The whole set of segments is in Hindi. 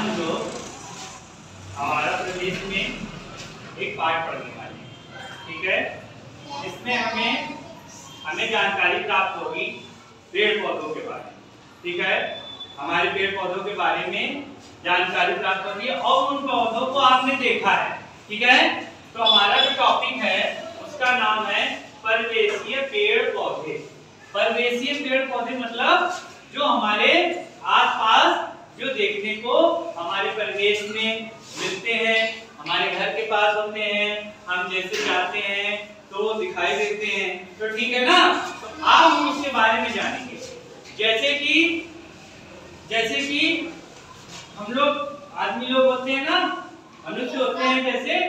हम लोग हमारा प्रदेश में एक पाठ पढ़ने वाले हैं, ठीक है। इसमें हमें जानकारी प्राप्त होगी पेड़ पौधों के बारे में, ठीक है। हमारे पेड़ पौधों के बारे में जानकारी प्राप्त होगी और उन पौधों को आपने देखा है, ठीक है। तो हमारा जो टॉपिक है उसका नाम है परिवेशीय पेड़ पौधे। परिवेशीय पेड़ पौधे मतलब जो हमारे आसपास जो देखने को हमारे परिवेश में मिलते हैं, हमारे घर के पास होते हैं, हम जैसे जाते हैं तो दिखाई देते हैं, तो ठीक है ना। तो आज हम उसके बारे में जानेंगे। जैसे कि हम लोग आदमी लोग होते हैं ना, मनुष्य होते हैं, जैसे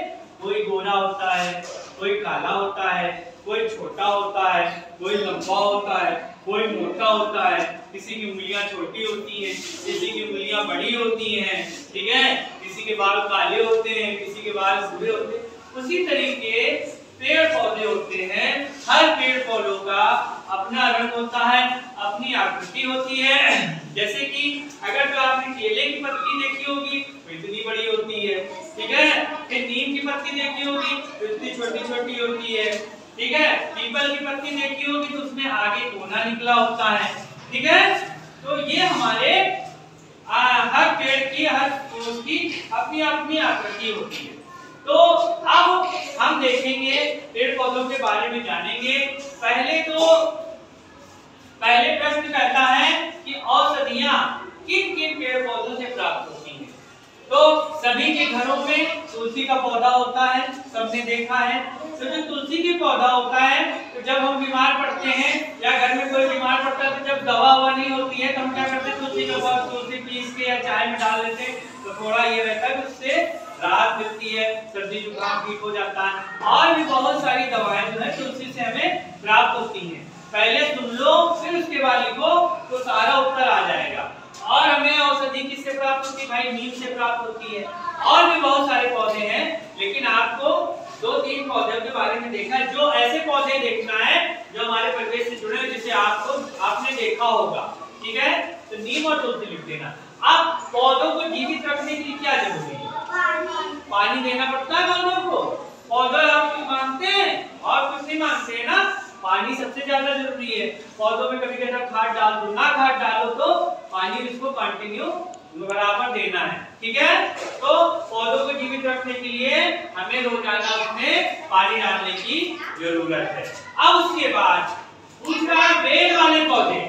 कोई गोरा होता है, कोई काला होता है, कोई छोटा होता है, कोई लंबा होता है, कोई मोटा होता है, किसी की उंगलियां छोटी होती हैं, किसी की उंगलियां बड़ी होती हैं, ठीक है। किसी के बाल काले होते हैं, किसी के बाल भूरे होते हैं। उसी तरीके पेड़ पौधे होते हैं। हर पेड़ पौधों का अपना रंग होता है, अपनी आकृति होती है। जैसे कि अगर जो आपने केले की पत्ती देखी होगी तो इतनी बड़ी होती है, ठीक है। फिर नीम की पत्ती देखी होगी तो इतनी छोटी छोटी होती है, ठीक है। पीपल की पत्ती देखी होगी तो उसमें आगे कोना निकला होता है, ठीक है। तो ये हमारे हर पेड़ की हर उसकी अपनी अपनी आकृति होती है। तो अब हम देखेंगे पेड़ पौधों के बारे में जानेंगे। पहले प्रश्न कहता है कि औषधियां किन किन पेड़ पौधों से प्राप्त होती हैं। तो सभी के घरों में तुलसी का पौधा होता है, सबने देखा है। तो जो तुलसी की पौधा होता है, तो जब हम बीमार पड़ते हैं या घर में कोई बीमार पड़ता है तो जब दवा हुआ नहीं होती है तो हम क्या करते हैं, तुलसी का पौधा तुलसी पीस के या चाय में डाल देते हैं, तो थोड़ा ये रहता है, उससे राहत मिलती है, सर्दी जुकाम ठीक हो जाता है। और भी बहुत सारी दवाएं जो है तुलसी से हमें प्राप्त होती हैं। पहले सुन लो फिर उसके बाद लिखो तो सारा उत्तर आ जाएगा। और हमें औषधि किससे प्राप्त होती है भाई? नीम से प्राप्त होती है। और भी बहुत सारे पौधे हैं, लेकिन आपको 2-3 पौधों के बारे में देखना है। जो ऐसे पौधे देखना है जो हमारे परिवेश से जुड़े हैं, जिसे आपने देखा होगा, ठीक है। तो नीम और तुलसी लिख देना। अब पौधों को जीवित रखने के लिए क्या जरूरी है? पानी देना पड़ता है पौधों को। पौधे आप कुछ मांगते हैं और कुछ नहीं मांगते हैं ना, पानी सबसे ज्यादा जरूरी है। पौधों में कभी कभी खाद डाल दो, ना खाद डालो तो पानी इसको कंटिन्यू बराबर देना है, ठीक है। तो पौधों को जीवित रखने के लिए हमें रोजाना उसमें पानी डालने की जरूरत है। अब उसके बाद दूसरा बेल वाले पौधे।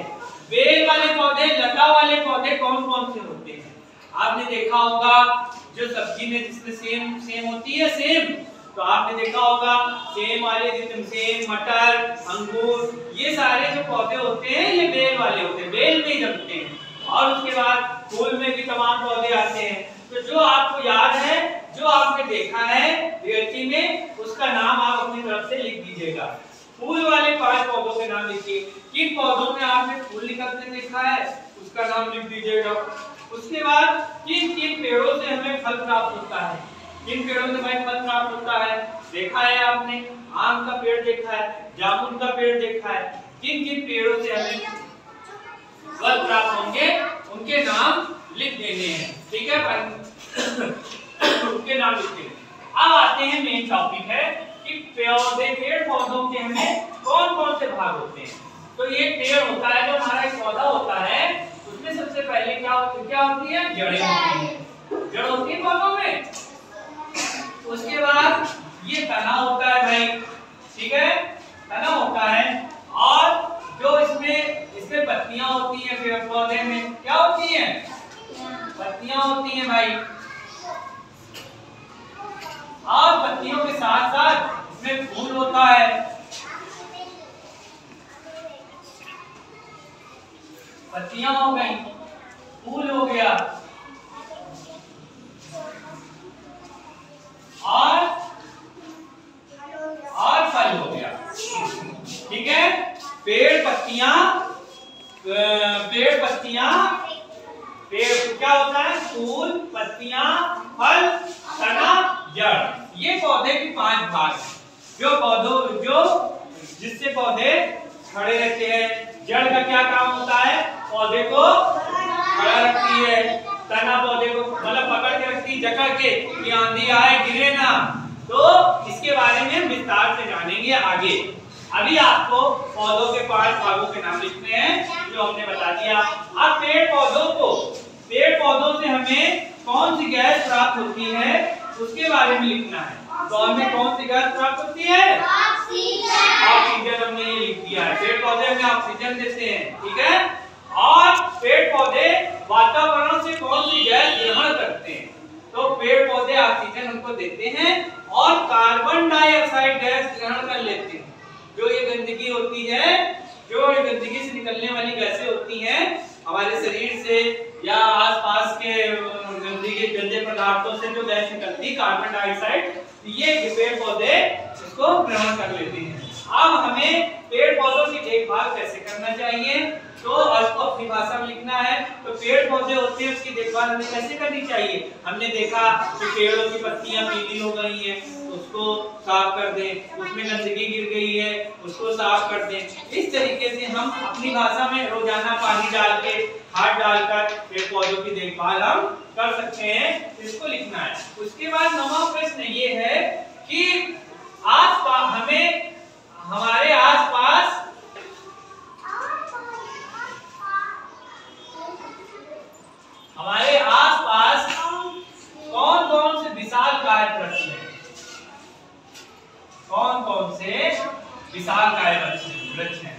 बेल वाले पौधे, लता वाले पौधे कौन कौन से होते हैं? आपने देखा होगा जो सब्जी में जिसमें सेम होती है, सेम, तो आपने देखा होगा सेम वाले, जिसमें सेम, मटर, अंगूर, ये सारे जो पौधे होते हैं ये बेल वाले होते हैं, बेल में ही जमते हैं। और उसके बाद फूल में भी तमाम पौधे आते हैं। तो जो आपको याद है, जो आपने देखा है रियलिटी में, उसका नाम आप अपनी तरफ से लिख दीजिएगा। फूल वाले 5 पौधों के नाम लिखिए। किन पौधों में आपने फूल निकलते देखा है उसका नाम लिख दीजिएगा। उसके बाद किन किन पेड़ों से हमें फल प्राप्त होता है? किन पेड़ों से हमें फल प्राप्त होता है देखा है आपने? आम का पेड़ देखा है, जामुन का पेड़ देखा है। किन किन पेड़ों से हमें फल प्राप्त होंगे उनके नाम लिख देने हैं, ठीक है। उनके नाम लिख देने। अब आते हैं मेन टॉपिक है कि पेड़ पौधों के हमें कौन कौन से भाग होते हैं। तो ये पेड़ होता है, जो हमारा एक पौधा होता है, उसमें सबसे पहले क्या होती है? जड़ें होती हैं। जड़ होती है पौधों में। उसके बाद ये तना होता है भाई, ठीक है, तना होता है। और जो इसमें पत्तियां होती हैं, पेड़ पौधे में क्या होती हैं? पत्तियां होती हैं भाई। और पत्तियों के साथ साथ इसमें फूल होता है। पत्तियां हो गई, फूल हो गया, और फल हो गया, ठीक है। पेड़ क्या होता है? फूल, पत्तियां, फल, तना, जड़। ये पौधे के 5 भाग हैं। जिससे पौधे खड़े रहते हैं। जड़ का क्या काम होता है? पौधे को खड़ा रखती है। तना पौधे को मतलब पकड़ के रखती, जकड़ के कि आंधी आए गिरे ना। तो इसके बारे में हम विस्तार से जानेंगे आगे। अभी आपको पौधों के 5 भागों के नाम लिखने हैं जो हमने बता दिया। अब पेड़ पौधों से हमें कौन सी गैस प्राप्त होती है उसके बारे में लिखना है। तो हमें कौन सी गैस प्राप्त होती है? ऑक्सीजन। हमने ये लिख दिया है। पेड़ पौधे हमें ऑक्सीजन देते हैं, ठीक है। और पेड़ पौधे वातावरण से कौन सी गैस ग्रहण करते हैं? तो पेड़ पौधे ऑक्सीजन उनको देते हैं और कार्बन डाइऑक्साइड गैस ग्रहण कर लेते हैं। जो ये गंदगी होती है, जो ये गंदगी से निकलने वाली गैसें होती हैं हमारे शरीर से या आसपास के गंदे पदार्थों से जो गैस निकलती है कार्बन डाइऑक्साइड, ये पेड़ पौधे इसको ग्रहण कर लेते हैं। अब हमें पेड़ पौधों की देखभाल कैसे करना चाहिए तो इसको अपनी भाषा में लिखना है। तो पेड़ पौधे होते हैं उसकी देखभाल हमें कैसे करनी चाहिए। हमने देखा कि पेड़ों की पत्तियां पीली हो गई हैं, उसको साफ कर दें, उसमें गंदगी गिर गई है उसको साफ कर दें। इस तरीके से हम अपनी भाषा में रोजाना पानी डाल के खाद डालकर पेड़ पौधों की देखभाल हम कर सकते हैं, इसको लिखना है। उसके बाद 9वां प्रश्न ये है कि आसपास हमें हमारे आसपास कौन कौन से विशालकाय वृक्ष हैं? कौन कौन से विशालकाय वृक्ष हैं?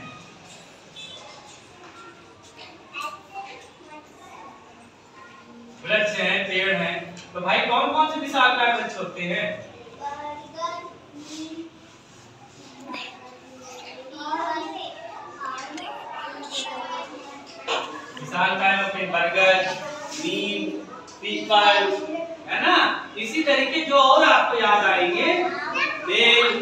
वृक्ष हैं, पेड़ हैं। तो भाई कौन कौन से विशालकाय वृक्ष होते हैं? विशालकाय में बरगद, नीम, पीपल, है ना। इसी तरीके जो और आपको याद आएंगे बेल,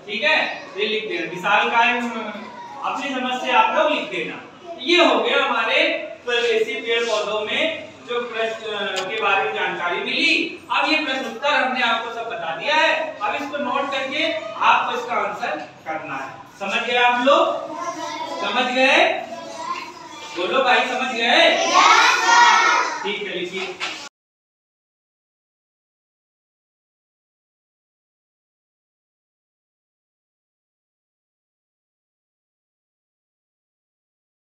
ठीक है, ये लिख देना। विशालकाय अपनी समझ से आप लोग लिख देना। ये हो गया हमारे स्वदेशी पेड़ पौधों में जो प्रश्न के बारे में जानकारी मिली। अब ये प्रश्न उत्तर हमने आपको सब बता दिया है। अब इसको नोट करके आपको इसका आंसर करना है। समझ गए आप लोग? समझ गए? बोलो भाई समझ गए? ठीक है, लिखिए।